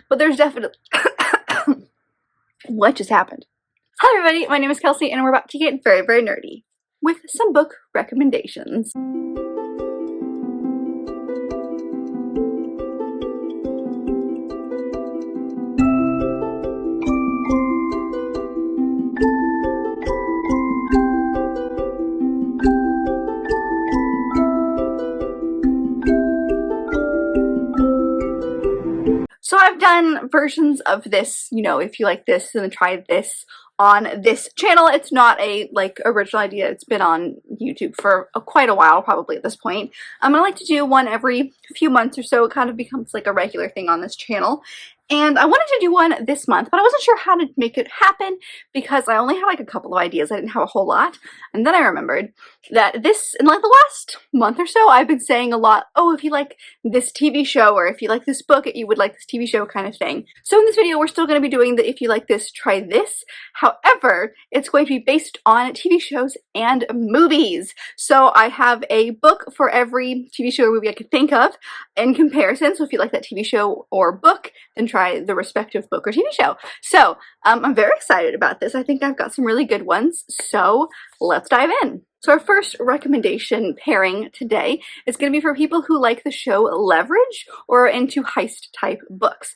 but there's definitely what just happened? Hi everybody, my name is Kelsey and we're about to get very, very nerdy with some book recommendations. So I've done versions of this, you know, if you like this, then try this on this channel. It's not a original idea. It's been on YouTube for quite a while, probably at this point. I like to do one every few months or so. It kind of becomes like a regular thing on this channel. And I wanted to do one this month, but I wasn't sure how to make it happen because I only had like a couple of ideas. I didn't have a whole lot. And then I remembered that this, in like the last month or so, I've been saying a lot, oh, if you like this TV show or if you like this book, you would like this TV show kind of thing. So in this video, we're still going to be doing the if you like this, try this. However, it's going to be based on TV shows and movies. So I have a book for every TV show or movie I could think of in comparison. So if you like that TV show or book, then try the respective book or TV show. So I'm very excited about this. I think I've got some really good ones. So let's dive in. So our first recommendation pairing today is going to be for people who like the show Leverage or are into heist type books.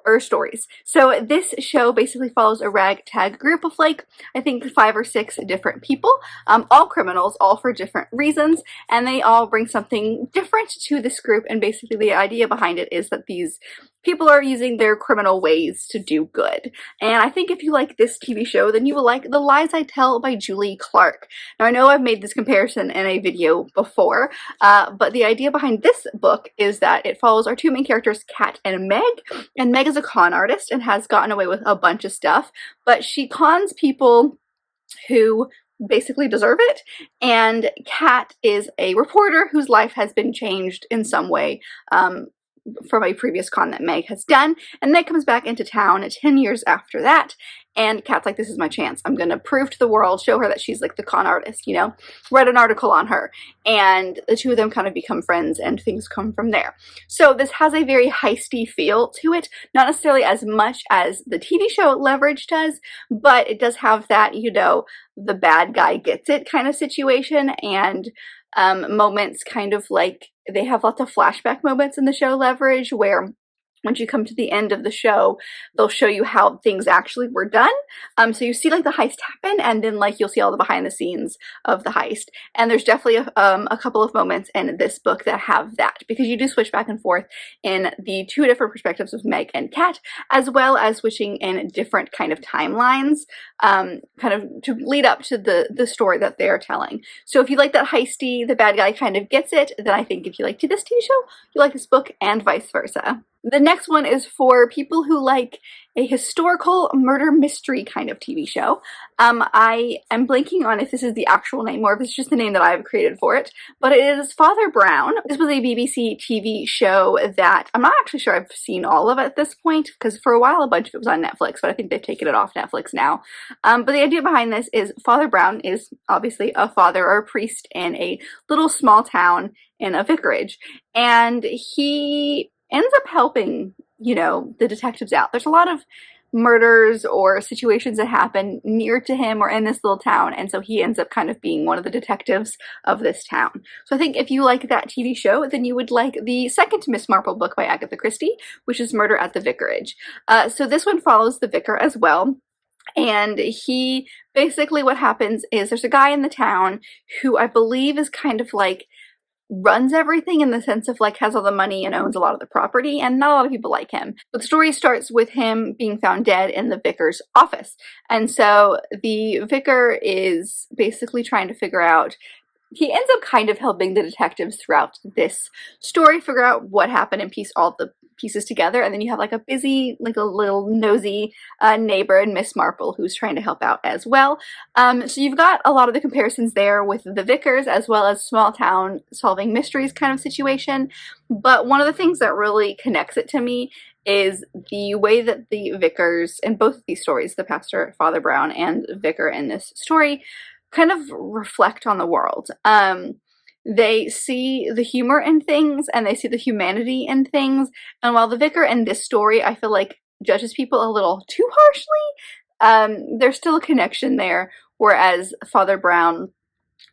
Or stories. So this show basically follows a ragtag group of I think 5 or 6 different people, all criminals, all for different reasons, and they all bring something different to this group, and basically the idea behind it is that these people are using their criminal ways to do good. And I think if you like this TV show, then you will like The Lies I Tell by Julie Clark. Now I know I've made this comparison in a video before, but the idea behind this book is that it follows our two main characters, Kat and Meg. And Meg is a con artist and has gotten away with a bunch of stuff, but she cons people who basically deserve it. And Kat is a reporter whose life has been changed in some way from a previous con that Meg has done, and Meg comes back into town 10 years after that, and Kat's like, this is my chance. I'm gonna prove to the world, show her that she's like the con artist, you know, write an article on her, and the two of them kind of become friends and things come from there. So this has a very heisty feel to it, not necessarily as much as the TV show Leverage does, but it does have that, you know, the bad guy gets it kind of situation, and moments kind of like, they have lots of flashback moments in the show Leverage where once you come to the end of the show, they'll show you how things actually were done. So you see like the heist happen, and then like you'll see all the behind the scenes of the heist. And there's definitely a couple of moments in this book that have that, because you do switch back and forth in the two different perspectives of Meg and Kat, as well as switching in different kind of timelines, kind of to lead up to the story that they're telling. So if you like that heisty, the bad guy kind of gets it, then I think if you like this TV show, you like this book, and vice versa. The next one is for people who like a historical murder mystery kind of TV show. I am blanking on if this is the actual name or if it's just the name that I've created for it, but it is Father Brown. This was a BBC TV show that I'm not actually sure I've seen all of at this point, because for a while a bunch of it was on Netflix, but I think they've taken it off Netflix now. But the idea behind this is Father Brown is obviously a father or a priest in a little small town in a vicarage, and he ends up helping, you know, the detectives out. There's a lot of murders or situations that happen near to him or in this little town, and so he ends up kind of being one of the detectives of this town. So I think if you like that TV show, then you would like the second Miss Marple book by Agatha Christie, which is Murder at the Vicarage. So this one follows the vicar as well. And he basically, what happens is there's a guy in the town who I believe is kind of like runs everything, in the sense of like has all the money and owns a lot of the property, and not a lot of people like him. But the story starts with him being found dead in the vicar's office. And so the vicar is basically trying to figure out, he ends up kind of helping the detectives throughout this story figure out what happened and piece all the pieces together. And then you have like a busy, like a little nosy neighbor and Miss Marple who's trying to help out as well. So you've got a lot of the comparisons there with the vicars as well as small town solving mysteries kind of situation. But one of the things that really connects it to me is the way that the vicars in both of these stories, the pastor, Father Brown, and vicar in this story, kind of reflect on the world. They see the humor in things and they see the humanity in things. And while the vicar in this story, I feel like, judges people a little too harshly, there's still a connection there, whereas Father Brown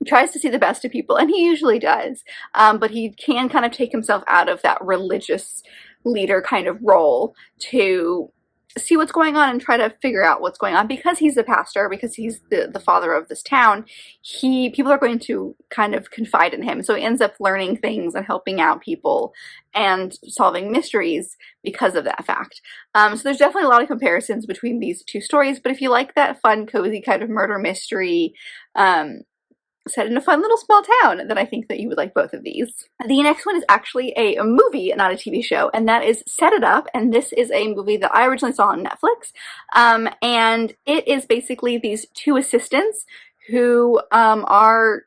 tries to see the best of people, and he usually does, but he can kind of take himself out of that religious leader kind of role to see what's going on and try to figure out what's going on. Because he's the pastor, because he's the father of this town, people are going to kind of confide in him, so he ends up learning things and helping out people and solving mysteries because of that fact. So there's definitely a lot of comparisons between these two stories, but if you like that fun, cozy kind of murder mystery, set in a fun little small town, then I think that you would like both of these. The next one is actually a movie, not a TV show, and that is Set It Up, and this is a movie that I originally saw on Netflix, and it is basically these two assistants who are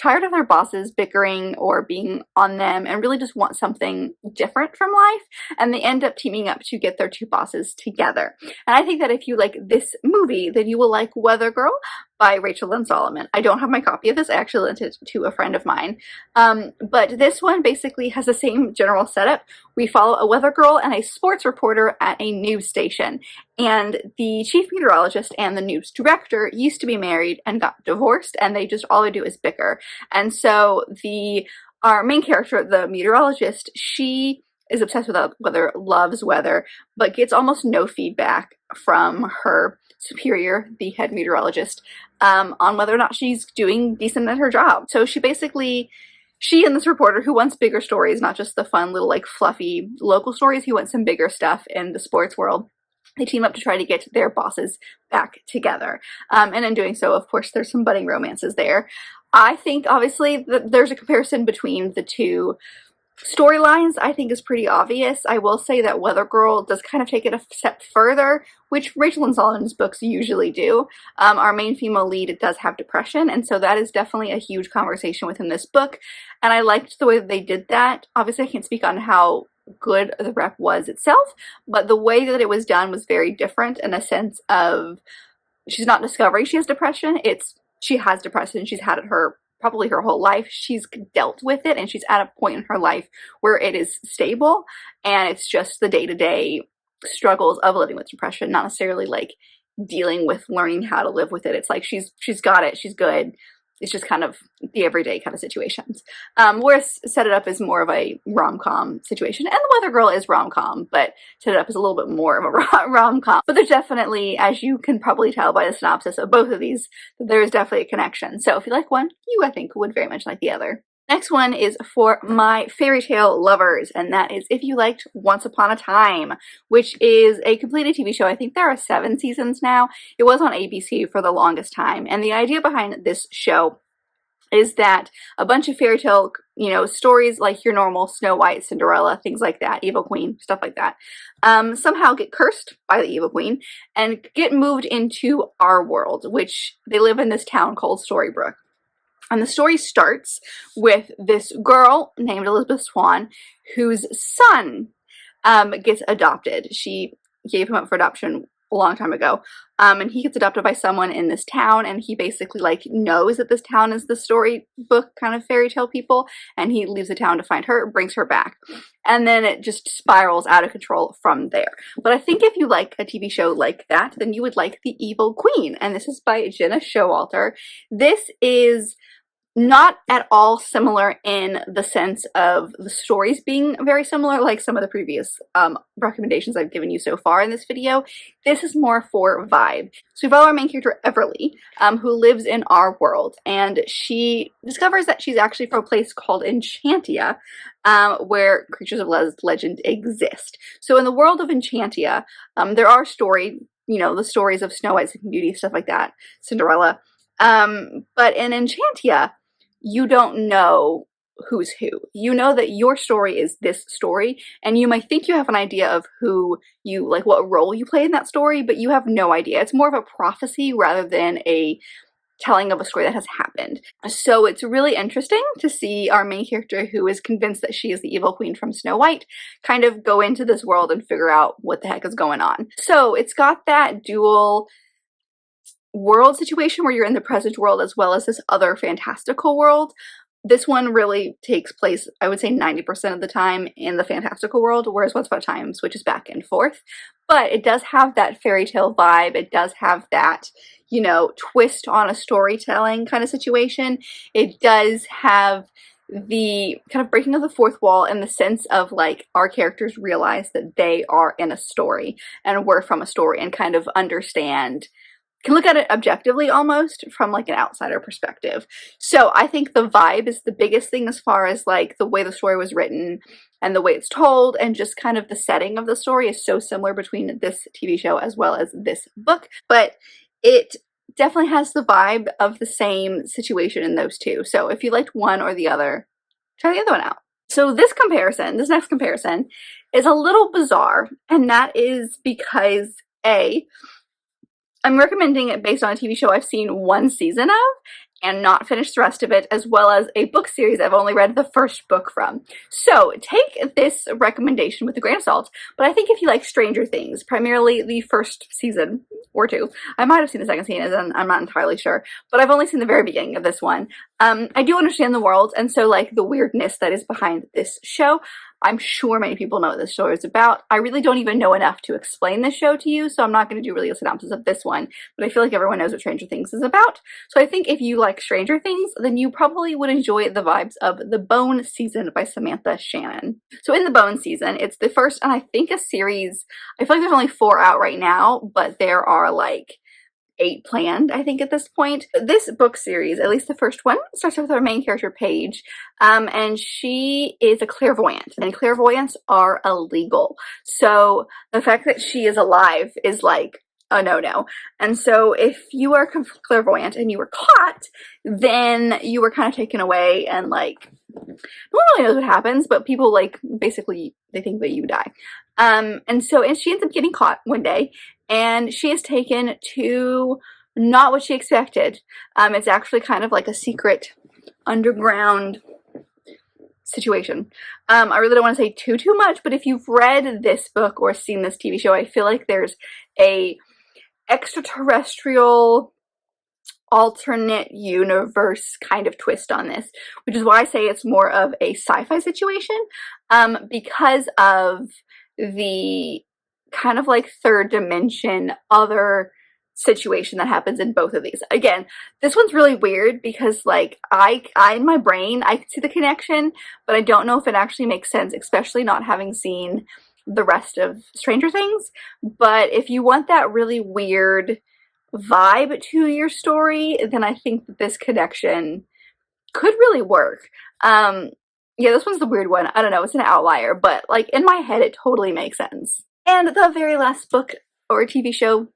tired of their bosses bickering or being on them and really just want something different from life, and they end up teaming up to get their two bosses together. And I think that if you like this movie, then you will like Weather Girl by Rachel Lynn Solomon. I don't have my copy of this. I actually lent it to a friend of mine. But this one basically has the same general setup. We follow a weather girl and a sports reporter at a news station. And the chief meteorologist and the news director used to be married and got divorced, and all they do is bicker. And so our main character, the meteorologist, she is obsessed with weather, loves weather, but gets almost no feedback from her superior, the head meteorologist, on whether or not she's doing decent at her job. So she and this reporter, who wants bigger stories, not just the fun little like fluffy local stories, he wants some bigger stuff in the sports world. They team up to try to get their bosses back together. And in doing so, of course, there's some budding romances there. I think, obviously, that there's a comparison between the two storylines, I think, is pretty obvious. I will say that Weather Girl does kind of take it a step further, which Rachel and Solomon's books usually do. Our main female lead does have depression, and so that is definitely a huge conversation within this book, and I liked the way that they did that. Obviously, I can't speak on how good the rep was itself, but the way that it was done was very different in a sense of she's not discovering she has depression, she has depression, she's had it probably her whole life, she's dealt with it, and she's at a point in her life where it is stable, and it's just the day-to-day struggles of living with depression, not necessarily like dealing with learning how to live with it. It's like she's got it, she's good. It's just kind of the everyday kind of situations. Whereas Set It Up is more of a rom-com situation, and The Weather Girl is rom-com, but Set It Up is a little bit more of a rom-com. But there's definitely, as you can probably tell by the synopsis of both of these, there is definitely a connection. So if you like one, you, I think, would very much like the other. Next one is for my fairy tale lovers, and that is if you liked Once Upon a Time, which is a completed TV show. I think there are 7 seasons now. It was on ABC for the longest time, and the idea behind this show is that a bunch of fairy tale, stories like your normal Snow White, Cinderella, things like that, Evil Queen, stuff like that, somehow get cursed by the Evil Queen and get moved into our world, which they live in this town called Storybrooke. And the story starts with this girl named Elizabeth Swan, whose son gets adopted. She gave him up for adoption a long time ago. And he gets adopted by someone in this town, and he basically knows that this town is the storybook kind of fairy tale people, and he leaves the town to find her, brings her back. And then it just spirals out of control from there. But I think if you like a TV show like that, then you would like The Evil Queen. And this is by Jenna Showalter. This is not at all similar in the sense of the stories being very similar like some of the previous recommendations I've given you so far in this video. This is more for vibe. So we follow our main character Everly, who lives in our world, and she discovers that she's actually from a place called Enchantia, where creatures of legend exist. So in the world of Enchantia, there are the stories of Snow White, Sleeping Beauty, stuff like that, Cinderella. But in Enchantia, you don't know who's who. You know that your story is this story, and you might think you have an idea of who you, what role you play in that story, but you have no idea. It's more of a prophecy rather than a telling of a story that has happened. So it's really interesting to see our main character, who is convinced that she is the evil queen from Snow White, kind of go into this world and figure out what the heck is going on. So it's got that dual world situation where you're in the present world as well as this other fantastical world, This one really takes place, I would say 90% of the time, in the fantastical world, whereas Once Upon a Time switches back and forth. But it does have that fairy tale vibe. It does have that, you know, twist on a storytelling kind of situation. It does have the kind of breaking of the fourth wall in the sense of, like, our characters realize that they are in a story and we're from a story and kind of understand, can look at it objectively almost from like an outsider perspective. So I think the vibe is the biggest thing as far as like the way the story was written and the way it's told, and just kind of the setting of the story is so similar between this TV show as well as this book. But it definitely has the vibe of the same situation in those two. So if you liked one or the other, try the other one out. So this next comparison is a little bizarre, and that is because I'm recommending it based on a TV show I've seen one season of and not finished the rest of it, as well as a book series I've only read the first book from. So take this recommendation with a grain of salt, but I think if you like Stranger Things, primarily the first season or two, I might have seen the second season, I'm not entirely sure, but I've only seen the very beginning of this one. I do understand the world, and so like the weirdness that is behind this show, I'm sure many people know what this show is about. I really don't even know enough to explain this show to you, so I'm not going to do really a synopsis of this one, but I feel like everyone knows what Stranger Things is about. So I think if you like Stranger Things, then you probably would enjoy the vibes of The Bone season by Samantha Shannon. So in The Bone season, it's the first, and I think a series, I feel like there's only 4 out right now, but there are like 8 planned, I think, at this point. This book series, at least the first one, starts with our main character, Paige, and she is a clairvoyant, and clairvoyants are illegal. So the fact that she is alive is like a no-no. And so if you are clairvoyant and you were caught, then you were kind of taken away, and like, no one really knows what happens, but people like basically they think that you die. And she ends up getting caught one day, and she is taken to not what she expected. It's actually kind of like a secret underground situation. I really don't want to say too much, but if you've read this book or seen this TV show, I feel like there's a extraterrestrial alternate universe kind of twist on this, which is why I say it's more of a sci-fi situation, because of the kind of like third dimension other situation that happens in both of these. Again, this one's really weird because like I in my brain I can see the connection, but I don't know if it actually makes sense, especially not having seen the rest of Stranger Things. But if you want that really weird vibe to your story, then I think that this connection could really work. Yeah, this one's the weird one. I don't know, it's an outlier, but like in my head it totally makes sense. And the very last book or TV show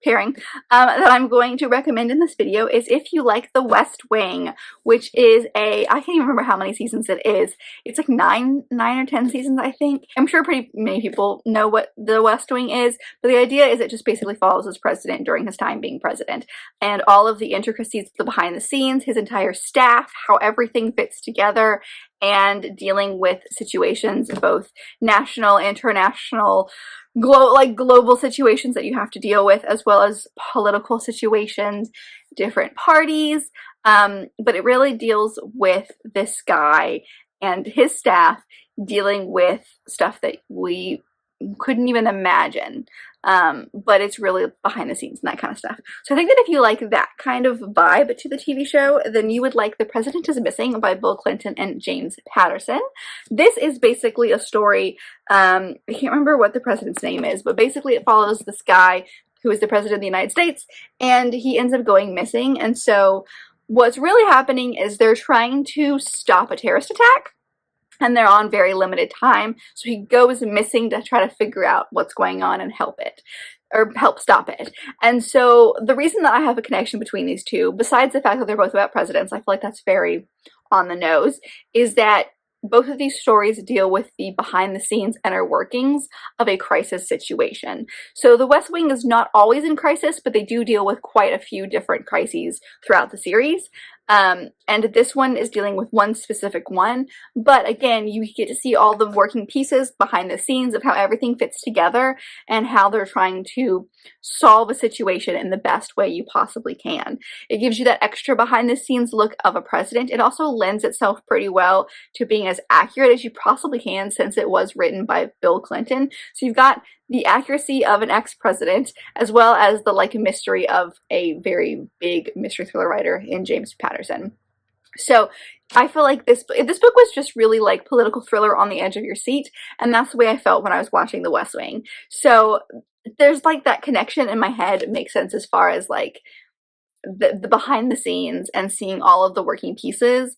pairing that I'm going to recommend in this video is if you like The West Wing, which is I can't even remember how many seasons it is. It's like 9 or 10 seasons, I think. I'm sure pretty many people know what The West Wing is, but the idea is it just basically follows his president during his time being president, and all of the intricacies, the behind the scenes, his entire staff, how everything fits together, and dealing with situations, both national, international, global situations that you have to deal with, as well as political situations, different parties. But it really deals with this guy and his staff dealing with stuff that we couldn't even imagine. But it's really behind the scenes and that kind of stuff. So I think that if you like that kind of vibe to the TV show, then you would like The President is Missing by Bill Clinton and James Patterson. This is basically a story, I can't remember what the president's name is, but basically it follows this guy who is the president of the United States, and he ends up going missing. And so what's really happening is they're trying to stop a terrorist attack, and they're on very limited time, so he goes missing to try to figure out what's going on and help stop it. And so the reason that I have a connection between these two, besides the fact that they're both about presidents, I feel like that's very on the nose, is that both of these stories deal with the behind the scenes inner workings of a crisis situation. So The West Wing is not always in crisis, but they do deal with quite a few different crises throughout the series. And this one is dealing with one specific one, but again, you get to see all the working pieces behind the scenes of how everything fits together and how they're trying to solve a situation in the best way you possibly can. It gives you that extra behind the scenes look of a president. It also lends itself pretty well to being as accurate as you possibly can, since it was written by Bill Clinton. So you've got the accuracy of an ex-president, as well as the like mystery of a very big mystery thriller writer in James Patterson. So I feel like this book was just really like political thriller on the edge of your seat, and that's the way I felt when I was watching The West Wing. So there's like that connection in my head. It makes sense as far as like the behind the scenes and seeing all of the working pieces.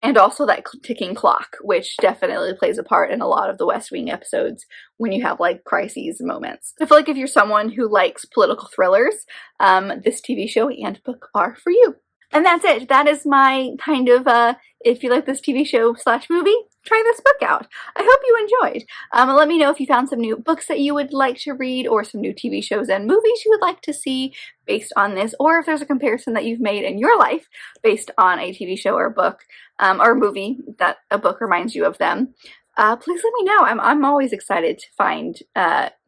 And also that ticking clock, which definitely plays a part in a lot of the West Wing episodes when you have like crises moments. I feel like if you're someone who likes political thrillers, this TV show and book are for you. And that's it. That is my kind of, if you like this TV show / movie, try this book out. I hope you enjoyed. Let me know if you found some new books that you would like to read, or some new TV shows and movies you would like to see based on this, or if there's a comparison that you've made in your life based on a TV show or book, or movie that a book reminds you of them. Please let me know. I'm always excited to find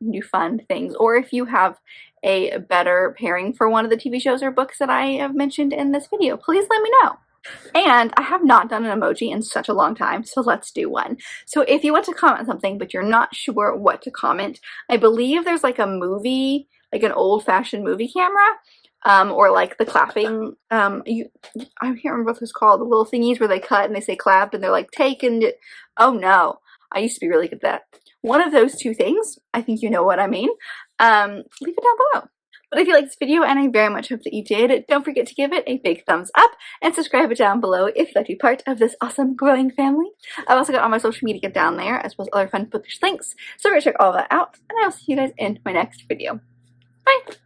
new fun things, or if you have a better pairing for one of the TV shows or books that I have mentioned in this video, please let me know. And I have not done an emoji in such a long time, so let's do one. So if you want to comment something but you're not sure what to comment, I believe there's like a movie, like an old-fashioned movie camera, or like the clapping, I can't remember what it's called, the little thingies where they cut and they say clap and they're like take and, oh no, I used to be really good at that. One of those two things, I think you know what I mean. Leave it down below. But if you liked this video, and I very much hope that you did, don't forget to give it a big thumbs up and subscribe it down below if you'd like to be part of this awesome growing family. I've also got all my social media down there, as well as other fun bookish links, so go check all that out, and I'll see you guys in my next video. Bye!